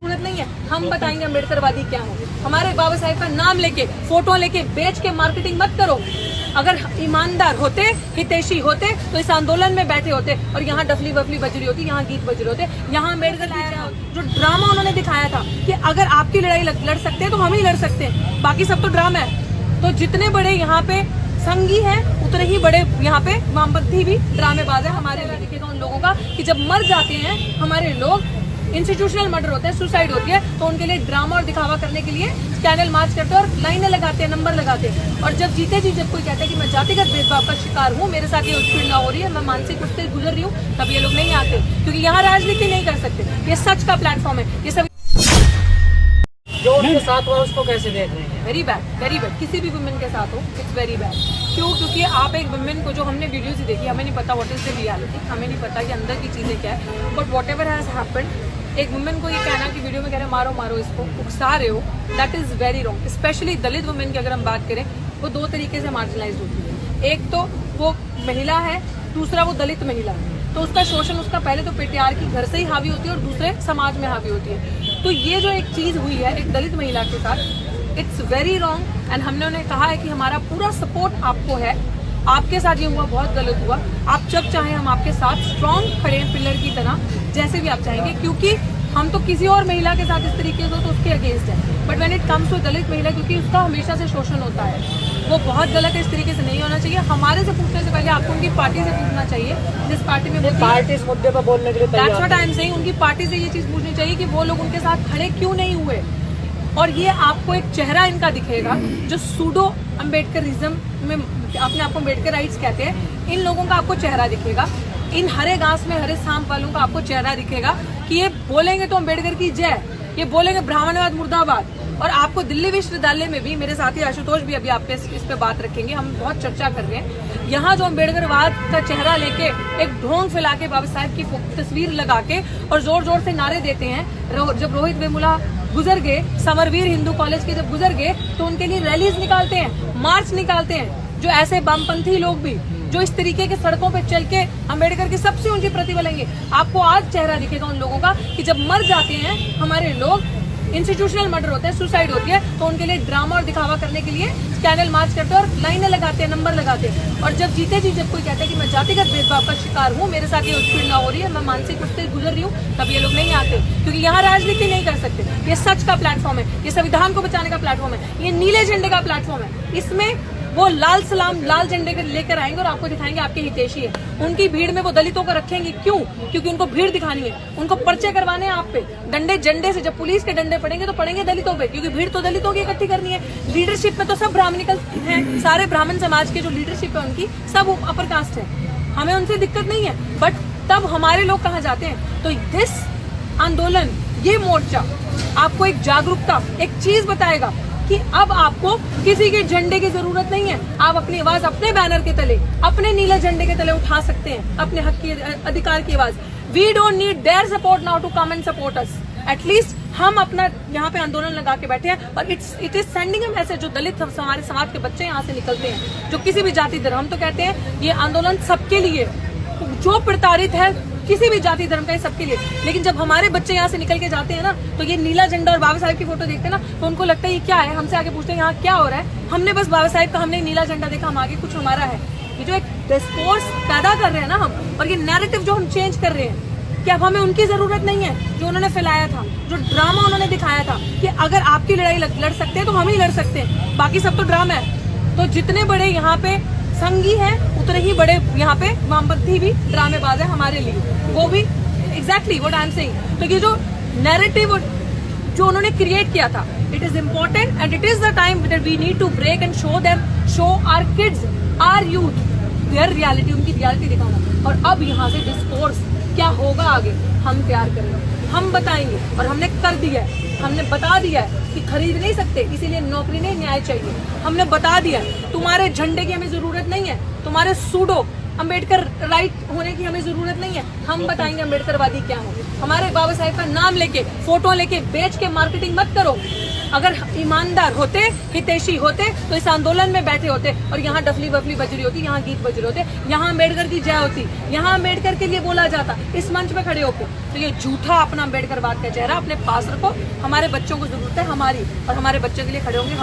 जरूरत नहीं है। हम बताएंगे अम्बेडकरवादी क्या है। हमारे बाबा साहेब का नाम लेके, फोटो लेके, बेच के मार्केटिंग मत करो। अगर ईमानदार होते, हितैषी होते तो इस आंदोलन में बैठे होते और यहाँ डफली वफली बज रही होती, यहाँ गीत बज रहे होते, यहाँ अम्बेडकर जो ड्रामा उन्होंने दिखाया था कि अगर आपकी लड़ाई लड़ सकते हैं तो हम ही लड़ सकते हैं, बाकी सब तो ड्रामा है। तो जितने बड़े यहाँ पे संघी हैं उतने ही बड़े यहाँ पे वामपंथी भी ड्रामेबाज है। हमारे लिए दिखेगा उन लोगों का कि जब मर जाते हैं हमारे लोग, इंस्टीट्यूशनल मर्डर होते हैं, सुसाइड होती है, तो उनके लिए ड्रामा और दिखावा करने के लिए कैंडल मार्च करते हैं और लाइनें लगाते हैं, नंबर लगाते हैं। और जब जीते जी जब कोई कहता है कि मैं जातिगत भेदभाव का शिकार हूँ, मेरे साथ ये उत्पीड़ना हो रही है, मैं मानसिक उससे गुजर रही हूँ, तब ये लोग नहीं आते, क्योंकि यहाँ राजनीति नहीं कर सकते। ये सच का प्लेटफॉर्म है। ये सब जो उनके साथ हुआ उसको कैसे देख रहे हैं? Very bad, very bad. किसी भी वुमेन के साथ हो, इट्स वेरी बैड। क्यों? क्योंकि आप एक वुमेन को, जो हमने वीडियोस ही देखी, हमें नहीं पता व्हाट इज द रियलिटी, हमें नहीं पता कि अंदर की चीजें क्या है, but what ever has happened, एक वुमेन को ये कहना कि वीडियो में कह रहे मारो मारो इसको, उकसा रहे हो, that is very wrong. Specially Dalit women की अगर हम बात करें, वो दो तरीके से मार्जिनलाइज होती है। एक तो वो महिला है, दूसरा वो दलित महिला है, तो उसका शोषण, उसका पहले तो पेट्रियार्की घर से ही हावी होती है और दूसरे समाज में हावी होती है। तो ये जो एक चीज हुई है एक दलित महिला के साथ, इट्स वेरी रॉन्ग। एंड हमने उन्हें कहा है कि हमारा पूरा सपोर्ट आपको है, आपके साथ ये हुआ बहुत गलत हुआ, आप जब चाहें हम आपके साथ स्ट्रॉन्ग खड़े हैं पिलर की तरह, जैसे भी आप चाहेंगे, क्योंकि हम तो किसी और महिला के साथ इस तरीके से हो तो उसके अगेंस्ट है, but when it comes to Dalit महिला, क्योंकि उसका हमेशा से शोषण होता है, वो बहुत गलत है, इस तरीके से नहीं होना चाहिए। हमारे से पूछने से पहले आपको उनकी पार्टी से पूछना चाहिए, जिस पार्टी में वो पार्टी इस मुद्दे पर बोलने के लिए तैयार है। That's what I am saying, उनकी पार्टी से ये चीज पूछनी चाहिए कि वो लोग उनके साथ खड़े क्यों नहीं हुए। और ये आपको एक चेहरा इनका दिखेगा जो सूडो अम्बेडकरिज्म में अपने आप को अम्बेडकर राइट्स कहते हैं, इन लोगों का आपको चेहरा दिखेगा, इन हरे घास में हरे सांप वालों का आपको चेहरा दिखेगा कि ये बोलेंगे तो अम्बेडकर की जय, ये बोलेंगे ब्राह्मणवाद मुर्दाबाद। और आपको दिल्ली विश्वविद्यालय में भी, मेरे साथी आशुतोष भी अभी आप इस पे बात रखेंगे, हम बहुत चर्चा कर रहे हैं, यहाँ जो अम्बेडकरवाद का चेहरा लेके एक ढोंग फैला के बाबा साहब की तस्वीर लगा के और जोर जोर से नारे देते हैं। जब रोहित वेमुला गुजर गए, समरवीर हिंदू कॉलेज के जब गुजर गए, तो उनके लिए रैलीज निकालते हैं, मार्च निकालते हैं। जो ऐसे वामपंथी लोग भी जो इस तरीके के सड़कों पे चल के अम्बेडकर की सबसे ऊंची प्रतिभा लेंगे, आपको आज चेहरा दिखेगा उन लोगों का कि जब मर जाते हैं हमारे लोग, इंस्टीट्यूशनल मर्डर होते हैं, सुसाइड होती है, तो उनके लिए ड्रामा और दिखावा करने के लिए कैंडल मार्च करते हैं और लाइनें लगाते हैं, नंबर लगाते हैं। और जब जीते जी जब कोई कहता है कि मैं जातिगत भेदभाव का शिकार हूँ, मेरे साथ ये उत्पीड़ना हो रही है, मैं मानसिक उससे गुजर रही हूँ, तब ये लोग नहीं आते, क्योंकि यहाँ राजनीति नहीं कर सकते। ये सच का प्लेटफॉर्म है, ये संविधान को बचाने का प्लेटफॉर्म है, ये नीले झंडे का प्लेटफॉर्म है। इसमें वो लाल सलाम, लाल झंडे लेकर आएंगे और आपको दिखाएंगे आपके हितैषी है। उनकी भीड़ में वो दलितों को रखेंगे, क्यों? क्योंकि उनको भीड़ दिखानी है, उनको पर्चे करवाने हैं आप पे, डंडे झंडे से। जब पुलिस के डंडे पड़ेंगे तो पड़ेंगे दलितों पे, क्योंकि भीड़ तो दलितों की इकट्ठी करनी है। लीडरशिप में तो सब ब्राह्मणिकल हैं, सारे ब्राह्मण समाज के जो लीडरशिप है उनकी सब अपर कास्ट है, हमें उनसे दिक्कत नहीं है। बट तब हमारे लोग कहाँ जाते हैं? तो दिस आंदोलन, ये मोर्चा आपको एक जागरूकता, एक चीज बताएगा कि अब आपको किसी के झंडे की जरूरत नहीं है। आप अपनी आवाज अपने बैनर के तले, अपने नीले झंडे के तले उठा सकते हैं, अपने हक की, अधिकार की आवाज। We don't need their support now to come and support us. At least हम अपना यहाँ पे आंदोलन लगा के बैठे हैं और it is sending a message. जो दलित हमारे समाज के बच्चे यहाँ से निकलते हैं, जो किसी भी जाति धर्म, हम तो कहते हैं ये आंदोलन सबके लिए, जो प्रताड़ित है किसी भी जाति धर्म का, सबके लिए। लेकिन जब हमारे बच्चे यहाँ से निकल के जाते हैं ना, तो ये नीला झंडा और बाबा साहब की फोटो देखते हैं ना, तो उनको लगता है ये क्या है। हमसे आगे पूछते हैं यहाँ क्या हो रहा है, हमने बस बाबा साहब का, हमने नीला झंडा देखा, हम आगे कुछ हमारा है। ये जो एक डिस्कोर्स पैदा कर रहे हैं ना हम, और ये नैरेटिव जो हम चेंज कर रहे हैं, कि अब हमें उनकी जरूरत नहीं है जो उन्होंने फैलाया था, जो ड्रामा उन्होंने दिखाया था कि अगर आपकी लड़ाई लड़ सकते हैं तो हम ही लड़ सकते हैं, बाकी सब तो ड्रामा है। तो जितने बड़े यहाँ पे संघी हैं उतने ही बड़े यहाँ पे वामपंथी भी ड्रामेबाज है हमारे लिए, वो भी exactly what I am saying. तो ये जो नैरेटिव जो उन्होंने क्रिएट किया था, it is important and it is the time that we need to break and show them, show our kids, our youth their reality, उनकी रियलिटी दिखाना। और अब यहाँ से डिस्कोर्स क्या होगा आगे हम तैयार करेंगे, हम बताएंगे, और हमने कर दिया है, हमने बता दिया है कि खरीद नहीं सकते, इसीलिए नौकरी नहीं, न्याय चाहिए। हमने बता दिया है तुम्हारे झंडे की हमें जरूरत नहीं है, तुम्हारे सूडो अम्बेडकर राइट होने की हमें जरूरत नहीं है। हम बताएंगे अम्बेडकरवादी क्या है। हमारे बाबा साहेब का नाम लेके, फोटो लेके, बेच के मार्केटिंग मत करो। अगर ईमानदार होते, हितैषी होते तो इस आंदोलन में बैठे होते और यहाँ डफली बफली बज रही होती, यहाँ गीत बज रहे होते, यहाँ अम्बेडकर की जय होती, यहाँ अम्बेडकर के लिए बोला जाता इस मंच पे खड़े होकर। तो ये झूठा अपना अम्बेडकरवाद का चेहरा अपने पास रखो। हमारे बच्चों को जरूरत है हमारी, और हमारे बच्चों के लिए खड़े होंगे।